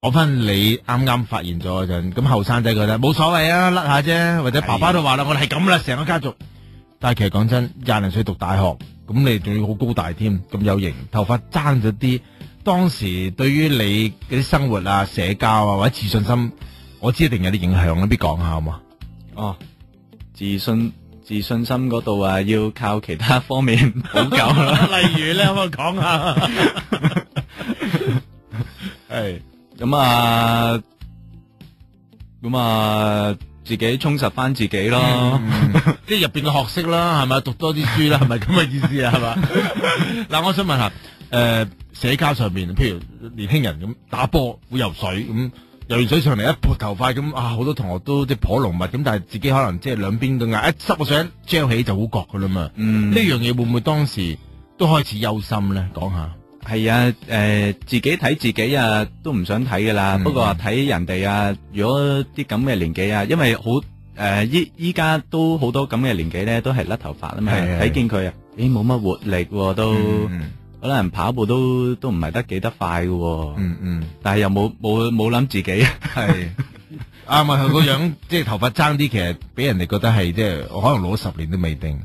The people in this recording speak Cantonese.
講翻你啱啱發現咗嗰陣，咁後生仔覺得冇所謂啊，甩下啫，或者爸爸都話啦，我哋係咁啦，成個家族。但係其實講真，20歲讀大學，咁你仲要好高大添，咁有型，頭髮爭咗啲。當時對於你嗰啲生活啊、社交啊或者自信心，我知一定有啲影響啦，必講下好嘛？哦，自信心嗰度啊，要靠其他方面補救啦。例如咧，可唔可以講下？係咁啊，自己充實翻自己咯。即係入邊嘅學識啦，係咪讀多啲書啦，係咪咁嘅意思啊？係嘛？嗱，我想問下，社交上面，譬如年輕人咁打波會游水咁。游完水上嚟一撥頭髮咁啊，好多同學都即係頗濃密咁，但係自己可能即係兩邊嘅牙一濕個水張起就好覺噶啦嘛。呢樣嘢會唔會當時都開始憂心咧？講下。係啊，自己睇自己啊，都唔想睇噶啦。不過話睇人哋啊，如果啲咁嘅年紀啊，因為好依家都好多咁嘅年紀咧，都係甩頭髮啊嘛。睇見佢啊，冇乜活力都。可能跑步都唔係得快嘅，但係又冇諗自己，係啱啊！佢個樣即係頭髮爭啲，其實俾人哋覺得係即係可能攞10年都未定。